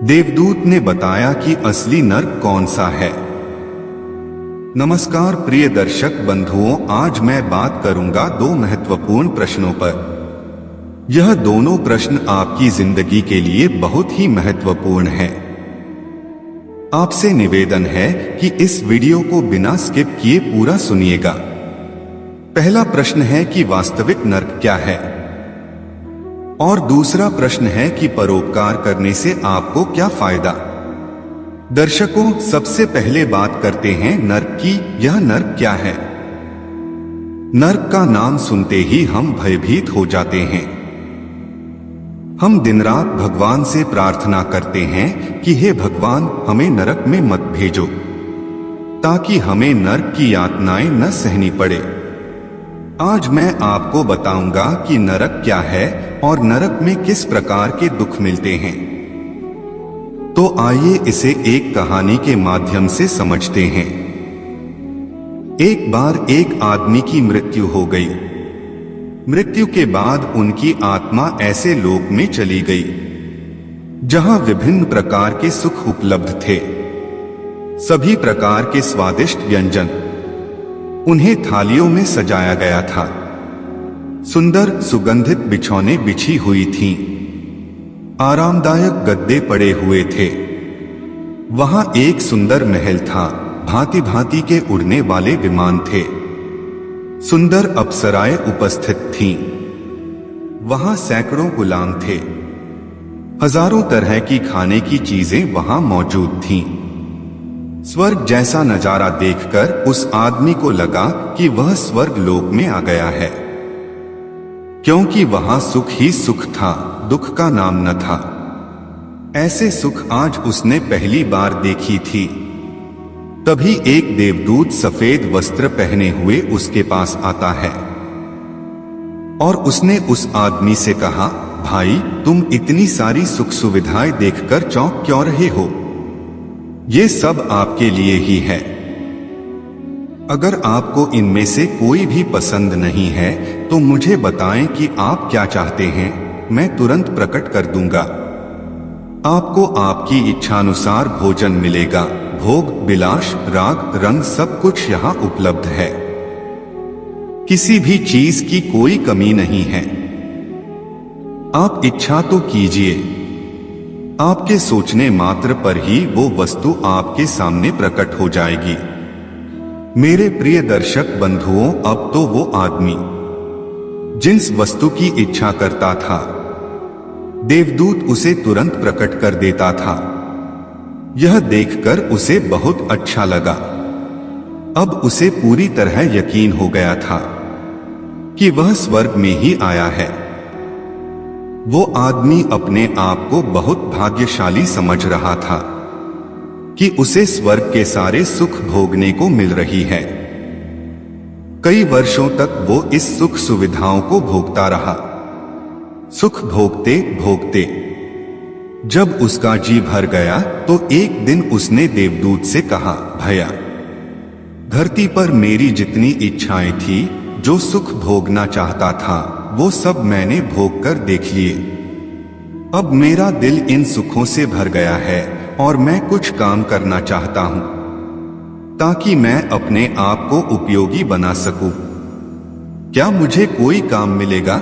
देवदूत ने बताया कि असली नर्क कौन सा है। नमस्कार प्रिय दर्शक बंधुओं, आज मैं बात करूंगा दो महत्वपूर्ण प्रश्नों पर। यह दोनों प्रश्न आपकी जिंदगी के लिए बहुत ही महत्वपूर्ण है। आपसे निवेदन है कि इस वीडियो को बिना स्किप किए पूरा सुनिएगा। पहला प्रश्न है कि वास्तविक नर्क क्या है, और दूसरा प्रश्न है कि परोपकार करने से आपको क्या फायदा। दर्शकों, सबसे पहले बात करते हैं नर्क की। यह नर्क क्या है? नर्क का नाम सुनते ही हम भयभीत हो जाते हैं। हम दिन रात भगवान से प्रार्थना करते हैं कि हे भगवान, हमें नरक में मत भेजो, ताकि हमें नर्क की यातनाएं न सहनी पड़े। आज मैं आपको बताऊंगा कि नरक क्या है और नरक में किस प्रकार के दुख मिलते हैं। तो आइए इसे एक कहानी के माध्यम से समझते हैं। एक बार एक आदमी की मृत्यु हो गई। मृत्यु के बाद उनकी आत्मा ऐसे लोक में चली गई जहां विभिन्न प्रकार के सुख उपलब्ध थे। सभी प्रकार के स्वादिष्ट व्यंजन उन्हें थालियों में सजाया गया था। सुंदर सुगंधित बिछौने बिछी हुई थीं। आरामदायक गद्दे पड़े हुए थे। वहां एक सुंदर महल था। भांति भांति के उड़ने वाले विमान थे। सुंदर अप्सराएं उपस्थित थीं। वहां सैकड़ों गुलाम थे। हजारों तरह की खाने की चीजें वहां मौजूद थीं। स्वर्ग जैसा नजारा देखकर उस आदमी को लगा कि वह स्वर्ग लोक में आ गया है, क्योंकि वहां सुख ही सुख था, दुख का नाम न था। ऐसे सुख आज उसने पहली बार देखी थी। तभी एक देवदूत सफेद वस्त्र पहने हुए उसके पास आता है और उसने उस आदमी से कहा, भाई, तुम इतनी सारी सुख सुविधाएं देखकर चौंक क्यों रहे हो? ये सब आपके लिए ही है। अगर आपको इनमें से कोई भी पसंद नहीं है तो मुझे बताएं कि आप क्या चाहते हैं, मैं तुरंत प्रकट कर दूंगा। आपको आपकी इच्छानुसार भोजन मिलेगा। भोग विलास राग रंग सब कुछ यहाँ उपलब्ध है। किसी भी चीज की कोई कमी नहीं है। आप इच्छा तो कीजिए। आपके सोचने मात्र पर ही वो वस्तु आपके सामने प्रकट हो जाएगी। मेरे प्रिय दर्शक बंधुओं, अब तो वो आदमी जिस वस्तु की इच्छा करता था, देवदूत उसे तुरंत प्रकट कर देता था। यह देखकर उसे बहुत अच्छा लगा। अब उसे पूरी तरह यकीन हो गया था कि वह स्वर्ग में ही आया है। वो आदमी अपने आप को बहुत भाग्यशाली समझ रहा था कि उसे स्वर्ग के सारे सुख भोगने को मिल रही है। कई वर्षों तक वो इस सुख सुविधाओं को भोगता रहा। सुख भोगते भोगते जब उसका जी भर गया तो एक दिन उसने देवदूत से कहा, भैया, धरती पर मेरी जितनी इच्छाएं थी, जो सुख भोगना चाहता था, वो सब मैंने भोग कर देख लिए। अब मेरा दिल इन सुखों से भर गया है और मैं कुछ काम करना चाहता हूं, ताकि मैं अपने आप को उपयोगी बना सकूं। क्या मुझे कोई काम मिलेगा?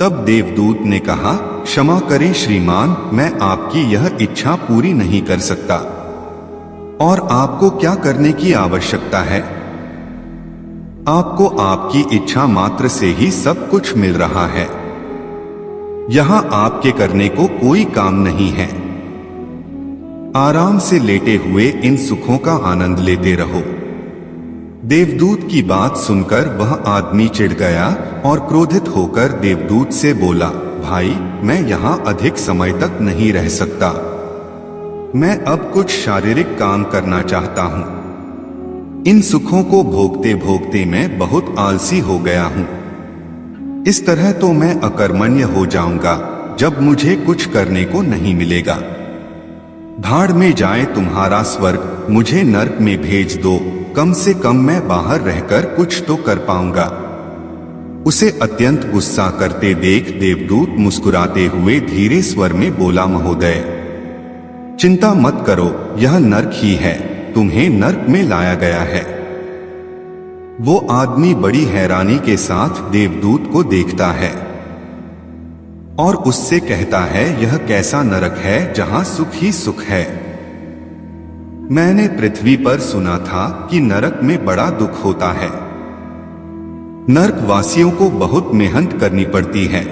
तब देवदूत ने कहा, क्षमा करें श्रीमान, मैं आपकी यह इच्छा पूरी नहीं कर सकता। और आपको क्या करने की आवश्यकता है? आपको आपकी इच्छा मात्र से ही सब कुछ मिल रहा है। यहां आपके करने को कोई काम नहीं है। आराम से लेटे हुए इन सुखों का आनंद लेते रहो। देवदूत की बात सुनकर वह आदमी चिढ़ गया और क्रोधित होकर देवदूत से बोला, भाई, मैं यहां अधिक समय तक नहीं रह सकता। मैं अब कुछ शारीरिक काम करना चाहता हूं। इन सुखों को भोगते भोगते मैं बहुत आलसी हो गया हूं। इस तरह तो मैं अकर्मण्य हो जाऊंगा जब मुझे कुछ करने को नहीं मिलेगा। भाड़ में जाए तुम्हारा स्वर्ग, मुझे नर्क में भेज दो। कम से कम मैं बाहर रहकर कुछ तो कर पाऊंगा। उसे अत्यंत गुस्सा करते देख देवदूत मुस्कुराते हुए धीरे स्वर में बोला, महोदय, चिंता मत करो, यह नर्क ही है, तुम्हें नर्क में लाया गया है। वो आदमी बड़ी हैरानी के साथ देवदूत को देखता है और उससे कहता है, यह कैसा नरक है जहां सुख ही सुख है। मैंने पृथ्वी पर सुना था कि नरक में बड़ा दुख होता है। नरक वासियों को बहुत मेहनत करनी पड़ती है।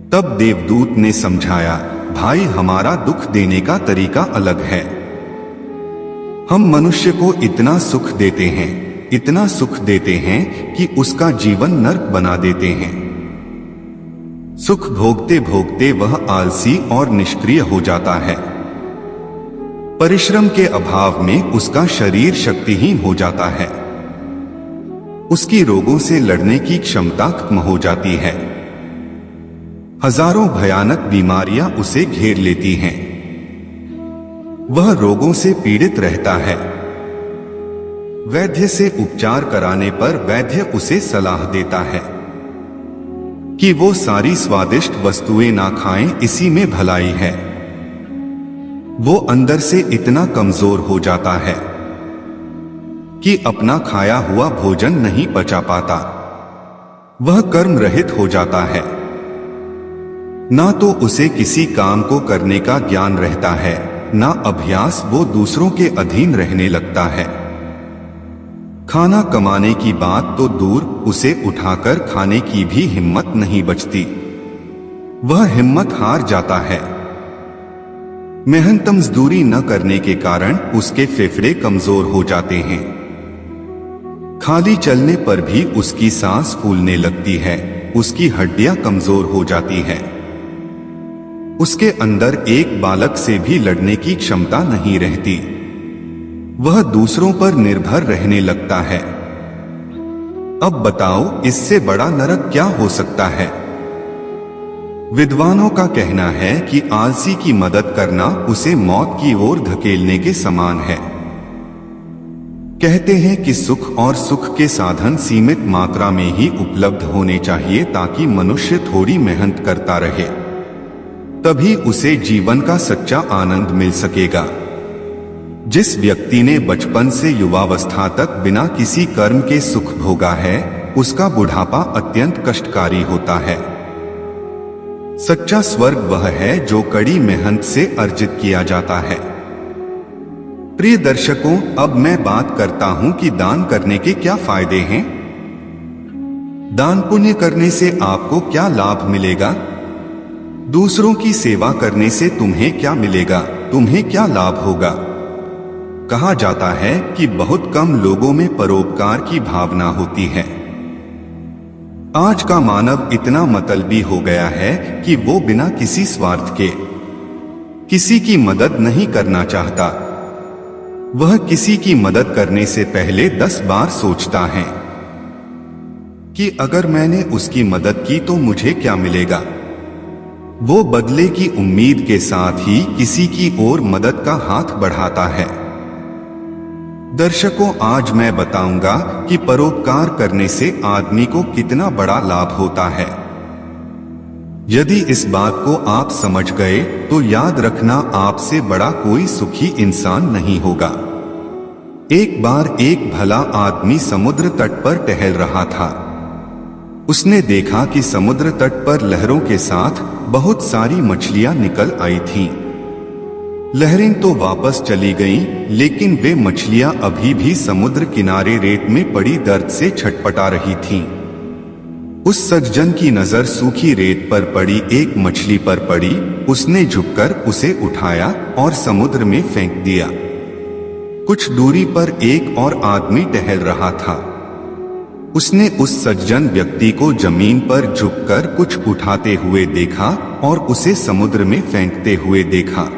तब देवदूत ने समझाया, भाई हमारा दुख देने का तरीका अलग है। हम मनुष्य को इतना सुख देते हैं, इतना सुख देते हैं कि उसका जीवन नरक बना देते हैं। सुख भोगते भोगते वह आलसी और निष्क्रिय हो जाता है। परिश्रम के अभाव में उसका शरीर शक्तिहीन हो जाता है। उसकी रोगों से लड़ने की क्षमता खत्म हो जाती है। हजारों भयानक बीमारियां उसे घेर लेती हैं। वह रोगों से पीड़ित रहता है। वैद्य से उपचार कराने पर वैद्य उसे सलाह देता है कि वो सारी स्वादिष्ट वस्तुएं ना खाएं, इसी में भलाई है। वो अंदर से इतना कमजोर हो जाता है कि अपना खाया हुआ भोजन नहीं पचा पाता। वह कर्म रहित हो जाता है। ना तो उसे किसी काम को करने का ज्ञान रहता है, ना अभ्यास, वो दूसरों के अधीन रहने लगता है। खाना कमाने की बात तो दूर, उसे उठाकर खाने की भी हिम्मत नहीं बचती। वह हिम्मत हार जाता है। मेहनत मजदूरी न करने के कारण उसके फेफड़े कमजोर हो जाते हैं। खाली चलने पर भी उसकी सांस फूलने लगती है। उसकी हड्डियां कमजोर हो जाती है। उसके अंदर एक बालक से भी लड़ने की क्षमता नहीं रहती। वह दूसरों पर निर्भर रहने लगता है। अब बताओ, इससे बड़ा नरक क्या हो सकता है? विद्वानों का कहना है कि आलसी की मदद करना उसे मौत की ओर धकेलने के समान है। कहते हैं कि सुख और सुख के साधन सीमित मात्रा में ही उपलब्ध होने चाहिए ताकि मनुष्य थोड़ी मेहनत करता रहे, तभी उसे जीवन का सच्चा आनंद मिल सकेगा। जिस व्यक्ति ने बचपन से युवावस्था तक बिना किसी कर्म के सुख भोगा है, उसका बुढ़ापा अत्यंत कष्टकारी होता है। सच्चा स्वर्ग वह है जो कड़ी मेहनत से अर्जित किया जाता है। प्रिय दर्शकों, अब मैं बात करता हूं कि दान करने के क्या फायदे हैं। दान पुण्य करने से आपको क्या लाभ मिलेगा? दूसरों की सेवा करने से तुम्हें क्या मिलेगा? तुम्हें क्या लाभ होगा? कहा जाता है कि बहुत कम लोगों में परोपकार की भावना होती है। आज का मानव इतना मतलबी हो गया है कि वो बिना किसी स्वार्थ के किसी की मदद नहीं करना चाहता। वह किसी की मदद करने से पहले 10 बार सोचता है कि अगर मैंने उसकी मदद की तो मुझे क्या मिलेगा। वो बदले की उम्मीद के साथ ही किसी की ओर मदद का हाथ बढ़ाता है। दर्शकों, आज मैं बताऊंगा कि परोपकार करने से आदमी को कितना बड़ा लाभ होता है। यदि इस बात को आप समझ गए तो याद रखना, आपसे बड़ा कोई सुखी इंसान नहीं होगा। एक बार एक भला आदमी समुद्र तट पर टहल रहा था। उसने देखा कि समुद्र तट पर लहरों के साथ बहुत सारी मछलियां निकल आई थीं। लहरें तो वापस चली गईं, लेकिन वे मछलियां अभी भी समुद्र किनारे रेत में पड़ी दर्द से छटपटा रही थीं। उस सज्जन की नजर सूखी रेत पर पड़ी एक मछली पर पड़ी। उसने झुककर उसे उठाया और समुद्र में फेंक दिया। कुछ दूरी पर एक और आदमी टहल रहा था। उसने उस सज्जन व्यक्ति को जमीन पर झुककर कुछ उठाते हुए देखा और उसे समुद्र में फेंकते हुए देखा।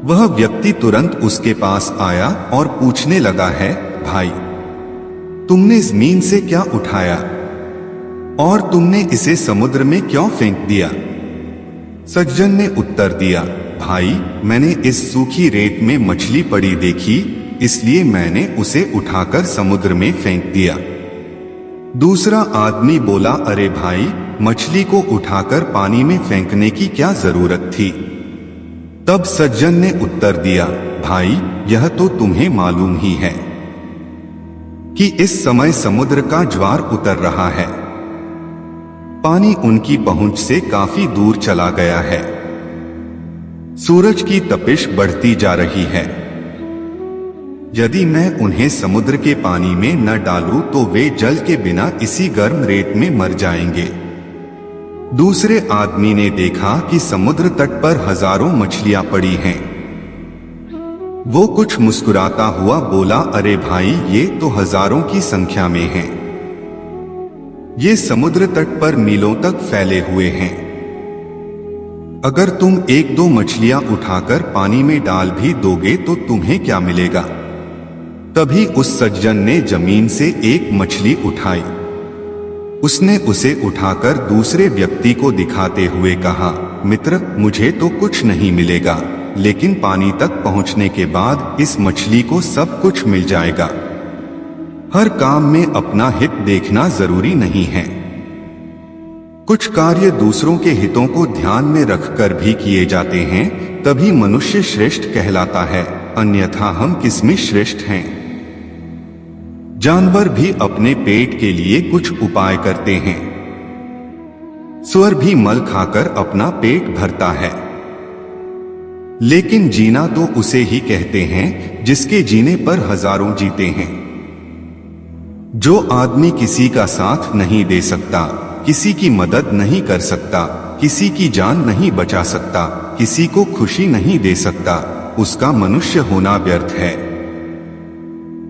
वह व्यक्ति तुरंत उसके पास आया और पूछने लगा है, भाई, तुमने जमीन से क्या उठाया और तुमने इसे समुद्र में क्यों फेंक दिया? सज्जन ने उत्तर दिया, भाई, मैंने इस सूखी रेत में मछली पड़ी देखी, इसलिए मैंने उसे उठाकर समुद्र में फेंक दिया। दूसरा आदमी बोला, अरे भाई, मछली को उठाकर पानी में फेंकने की क्या जरूरत थी? तब सज्जन ने उत्तर दिया, भाई यह तो तुम्हें मालूम ही है कि इस समय समुद्र का ज्वार उतर रहा है। पानी उनकी पहुंच से काफी दूर चला गया है। सूरज की तपिश बढ़ती जा रही है। यदि मैं उन्हें समुद्र के पानी में न डालूं तो वे जल के बिना इसी गर्म रेत में मर जाएंगे। दूसरे आदमी ने देखा कि समुद्र तट पर हजारों मछलियां पड़ी हैं। वो कुछ मुस्कुराता हुआ बोला, अरे भाई ये तो हजारों की संख्या में हैं। ये समुद्र तट पर मीलों तक फैले हुए हैं। अगर तुम एक दो मछलियां उठाकर पानी में डाल भी दोगे तो तुम्हें क्या मिलेगा? तभी उस सज्जन ने जमीन से एक मछली उठाई। उसने उसे उठाकर दूसरे व्यक्ति को दिखाते हुए कहा, मित्र मुझे तो कुछ नहीं मिलेगा, लेकिन पानी तक पहुंचने के बाद इस मछली को सब कुछ मिल जाएगा। हर काम में अपना हित देखना जरूरी नहीं है। कुछ कार्य दूसरों के हितों को ध्यान में रखकर भी किए जाते हैं, तभी मनुष्य श्रेष्ठ कहलाता है, अन्यथा हम किसमें श्रेष्ठ हैं? जानवर भी अपने पेट के लिए कुछ उपाय करते हैं। सुअर भी मल खाकर अपना पेट भरता है, लेकिन जीना तो उसे ही कहते हैं जिसके जीने पर हजारों जीते हैं। जो आदमी किसी का साथ नहीं दे सकता, किसी की मदद नहीं कर सकता, किसी की जान नहीं बचा सकता, किसी को खुशी नहीं दे सकता, उसका मनुष्य होना व्यर्थ है।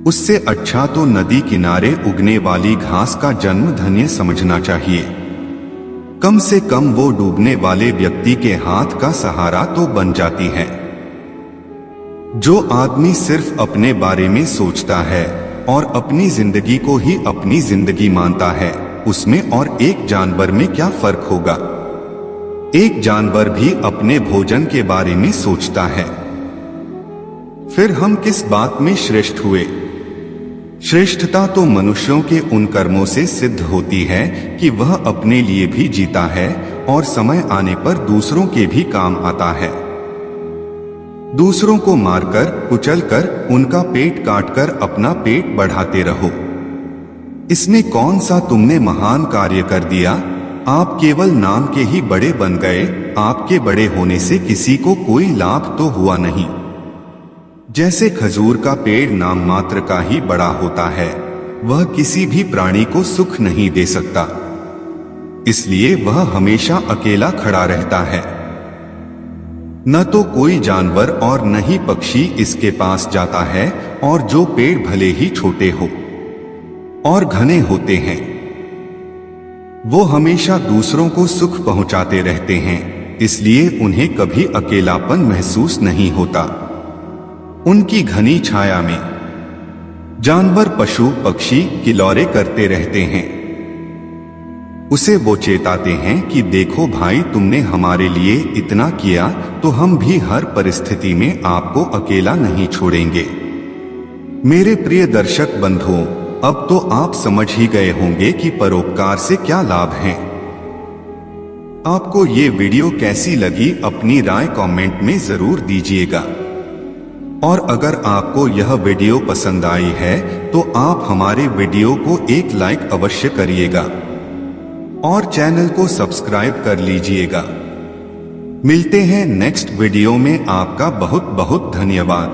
उससे अच्छा तो नदी किनारे उगने वाली घास का जन्म धन्य समझना चाहिए। कम से कम वो डूबने वाले व्यक्ति के हाथ का सहारा तो बन जाती है। जो आदमी सिर्फ अपने बारे में सोचता है और अपनी जिंदगी को ही अपनी जिंदगी मानता है, उसमें और एक जानवर में क्या फर्क होगा? एक जानवर भी अपने भोजन के बारे में सोचता है। फिर हम किस बात में श्रेष्ठ हुए? श्रेष्ठता तो मनुष्यों के उन कर्मों से सिद्ध होती है कि वह अपने लिए भी जीता है और समय आने पर दूसरों के भी काम आता है। दूसरों को मारकर, कुचलकर, उनका पेट काटकर अपना पेट बढ़ाते रहो। इसमें कौन सा तुमने महान कार्य कर दिया? आप केवल नाम के ही बड़े बन गए। आपके बड़े होने से किसी को कोई लाभ तो हुआ नहीं। जैसे खजूर का पेड़ नाम मात्र का ही बड़ा होता है, वह किसी भी प्राणी को सुख नहीं दे सकता, इसलिए वह हमेशा अकेला खड़ा रहता है। न तो कोई जानवर और न ही पक्षी इसके पास जाता है, और जो पेड़ भले ही छोटे हो और घने होते हैं, वो हमेशा दूसरों को सुख पहुंचाते रहते हैं, इसलिए उन्हें कभी अकेलापन महसूस नहीं होता। उनकी घनी छाया में जानवर, पशु, पक्षी किलौरे करते रहते हैं। उसे वो चेताते हैं कि देखो भाई, तुमने हमारे लिए इतना किया तो हम भी हर परिस्थिति में आपको अकेला नहीं छोड़ेंगे। मेरे प्रिय दर्शक बंधुओं, अब तो आप समझ ही गए होंगे कि परोपकार से क्या लाभ हैं। आपको ये वीडियो कैसी लगी अपनी राय कमेंट में जरूर दीजिएगा। और अगर आपको यह वीडियो पसंद आई है तो आप हमारे वीडियो को एक लाइक अवश्य करिएगा और चैनल को सब्सक्राइब कर लीजिएगा। मिलते हैं नेक्स्ट वीडियो में। आपका बहुत बहुत धन्यवाद।